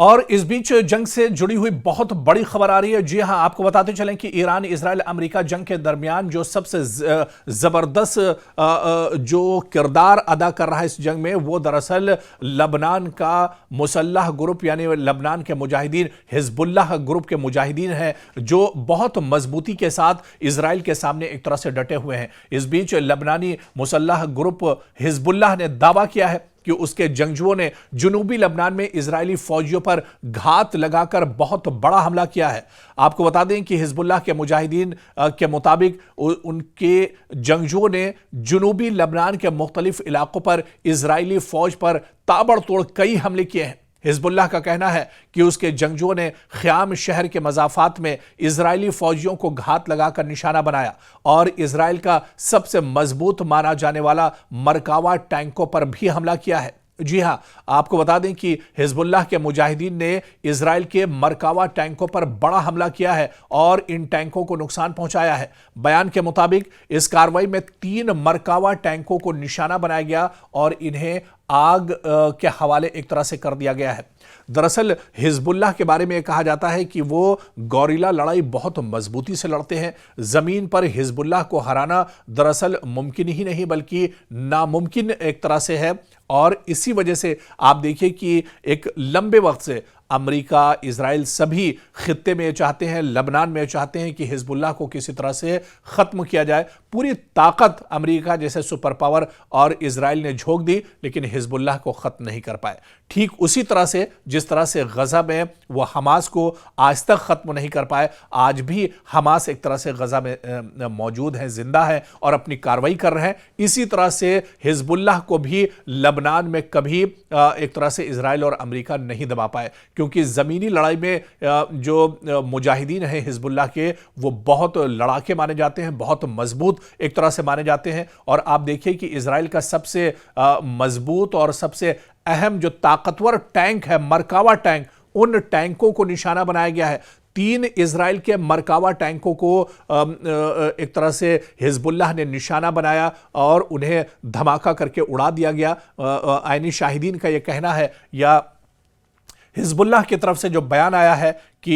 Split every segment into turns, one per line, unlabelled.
और इस बीच जंग से जुड़ी हुई बहुत बड़ी खबर आ रही है। जी हां, आपको बताते चलें कि ईरान इजराइल अमेरिका जंग के दरमियान जो सबसे जबरदस्त जो किरदार अदा कर रहा है इस जंग में, वो दरअसल लबनान का मुसल्लह ग्रुप यानी लबनान के मुजाहिदीन हिजबुल्लाह ग्रुप के मुजाहिदीन हैं, जो बहुत मजबूती के साथ इजराइल के सामने एक तरह से डटे हुए हैं। इस बीच लबनानी मुसल्लह ग्रुप हिजबुल्लाह ने दावा किया है कि उसके जंगजुओं ने जुनूबी लबनान में इजरायली फौजियों पर घात लगाकर बहुत बड़ा हमला किया है। आपको बता दें कि हिजबुल्लाह के मुजाहिदीन के मुताबिक उनके जंगजुओं ने जुनूबी लबनान के मुख्तलिफ इलाकों पर इजरायली फौज पर ताबड़तोड़ कई हमले किए हैं। हिजबुल्लाह का कहना है कि उसके जंगजुओं ने ख़याम शहर के मज़ाफ़ात में इजरायली फौजियों को घात लगाकर निशाना बनाया और इजराइल का सबसे मजबूत माना जाने वाला मरकावा टैंकों पर भी हमला किया है। जी हां, आपको बता दें कि हिजबुल्लाह के मुजाहिदीन ने इजराइल के मरकावा टैंकों पर बड़ा हमला किया है और इन टैंकों को नुकसान पहुंचाया है। बयान के मुताबिक इस कार्रवाई में 3 मरकावा टैंकों को निशाना बनाया गया और इन्हें आग के हवाले एक तरह से कर दिया गया है। दरअसल हिजबुल्लाह के बारे में कहा जाता है कि वो गौरिला लड़ाई बहुत मजबूती से लड़ते हैं। जमीन पर हिजबुल्लाह को हराना दरअसल मुमकिन ही नहीं बल्कि नामुमकिन एक तरह से है और इसी वजह से आप देखिए कि एक लंबे वक्त से अमेरिका, इजराइल सभी खित्ते में चाहते हैं, लबनान में चाहते हैं कि हिजबुल्लाह को किसी तरह से ख़त्म किया जाए। पूरी ताकत अमेरिका जैसे सुपर पावर और इजराइल ने झोंक दी, लेकिन हिजबुल्लाह को ख़त्म नहीं कर पाए। ठीक उसी तरह से जिस तरह से गज़ा में वो हमास को आज तक ख़त्म नहीं कर पाए, आज भी हमास एक तरह से गज़ा में मौजूद है, जिंदा है और अपनी कार्रवाई कर रहे हैं। इसी तरह से हिजबुल्लाह को भी लबनान में कभी एक तरह से इजराइल और अमेरिका नहीं दबा पाए, क्योंकि ज़मीनी लड़ाई में जो मुजाहिदीन हैं हिजबुल्लाह के, वो बहुत लड़ाके माने जाते हैं, बहुत मजबूत एक तरह से माने जाते हैं। और आप देखिए कि इजराइल का सबसे मजबूत और सबसे अहम जो ताकतवर टैंक है, मरकावा टैंक, उन टैंकों को निशाना बनाया गया है। 3 इजराइल के मरकावा टैंकों को एक तरह से हिजबुल्लाह ने निशाना बनाया और उन्हें धमाका करके उड़ा दिया गया। आईनी शाहिदीन का यह कहना है या हिजबुल्लाह की तरफ से जो बयान आया है कि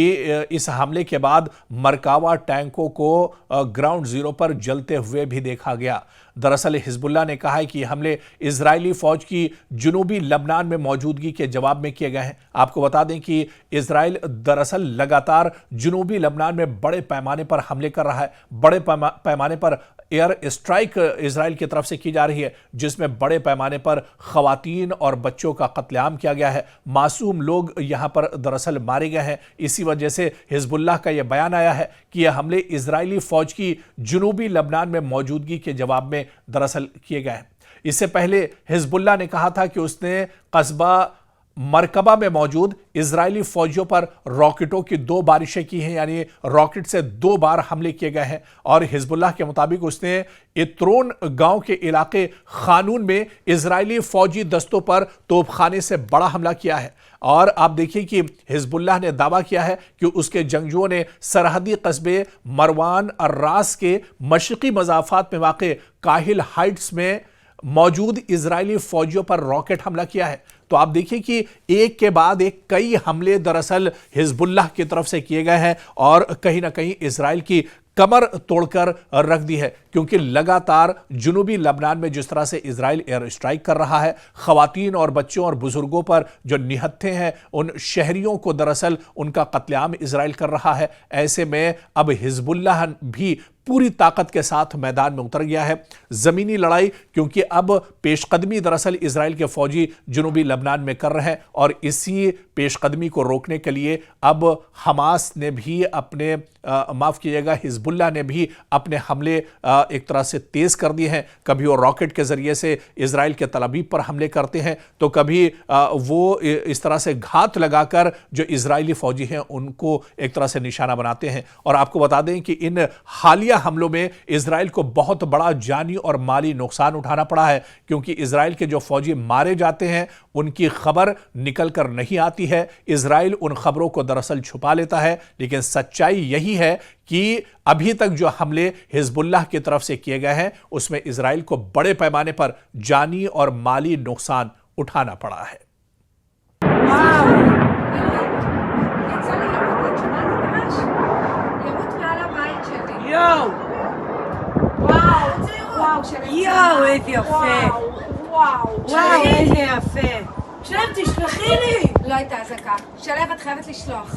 इस हमले के बाद मरकावा टैंकों को ग्राउंड जीरो पर जलते हुए भी देखा गया। दरअसल हिजबुल्लाह ने कहा है कि हमले इजरायली फौज की जुनूबी लबनान में मौजूदगी के जवाब में किए गए हैं। आपको बता दें कि इजराइल दरअसल लगातार जुनूबी लबनान में बड़े पैमाने पर हमले कर रहा है। बड़े पैमाने पर एयर स्ट्राइक इजराइल की तरफ से की जा रही है, जिसमें बड़े पैमाने पर खवातीन और बच्चों का कत्लेआम किया गया है। मासूम लोग यहां पर दरअसल मारे गए हैं। इसी वजह से हिजबुल्लाह का यह बयान आया है कि यह हमले इजरायली फौज की जुनूबी लबनान में मौजूदगी के जवाब में दरअसल किए गए हैं। इससे पहले हिजबुल्लाह ने कहा था कि उसने कस्बा मरकबा में मौजूद इजरायली फौजियों पर रॉकेटों की 2 बारिशें की हैं, यानी रॉकेट से 2 बार हमले किए गए हैं। और हिजबुल्लाह के मुताबिक उसने इत्रोन गांव के इलाके खानून में इजरायली फौजी दस्तों पर तोपखाने से बड़ा हमला किया है। और आप देखिए कि हिजबुल्लाह ने दावा किया है कि उसके जंगजुओं ने सरहदी कस्बे मरवान और रास के मशरकी मज़ाफ़ात में वाक़े काहिल हाइट्स में मौजूद इजरायली फौजियों पर रॉकेट हमला किया है। तो आप देखिए कि एक के बाद एक कई हमले दरअसल हिजबुल्लाह की तरफ से किए गए हैं और कहीं ना कहीं इजराइल की कमर तोड़कर रख दी है, क्योंकि लगातार जुनूबी लबनान में जिस तरह से इजराइल एयर स्ट्राइक कर रहा है, खवातीन और बच्चों और बुजुर्गों पर जो निहत्थे हैं, उन शहरियों को दरअसल उनका कत्लेआम इजराइल कर रहा है। ऐसे में अब हिजबुल्लाह भी पूरी ताकत के साथ मैदान में उतर गया है। जमीनी लड़ाई, क्योंकि अब पेशकदमी दरअसल इजराइल के फौजी जुनूबी लबनान में कर रहे हैं और इसी पेशकदमी को रोकने के लिए अब हमास ने भी अपने माफ कीजिएगा हिजबुल्लाह ने भी अपने हमले एक तरह से तेज कर दिए हैं। कभी वो रॉकेट के जरिए से इजराइल के तल अवीव पर हमले करते हैं, तो कभी वो इस तरह से घात लगाकर जो इजरायली फौजी हैं उनको एक तरह से निशाना बनाते हैं। और आपको बता दें कि इन हालिया हमलों में इजराइल को बहुत बड़ा जानी और माली नुकसान उठाना पड़ा है, क्योंकि इजराइल के जो फौजी मारे जाते हैं उनकी खबर निकल कर नहीं आती है। इजराइल उन खबरों को दरअसल छुपा लेता है, लेकिन सच्चाई यही है कि अभी तक जो हमले हिजबुल्लाह की तरफ से किए गए हैं उसमें इजराइल को बड़े पैमाने पर जानी और माली नुकसान उठाना पड़ा है।
וואו.
וואו,
יואו, איזה יפה. וואו, איזה יפה.
שלב, תשלחי לי! לא הייתה אזעקה. שלב, את חייבת לשלוח.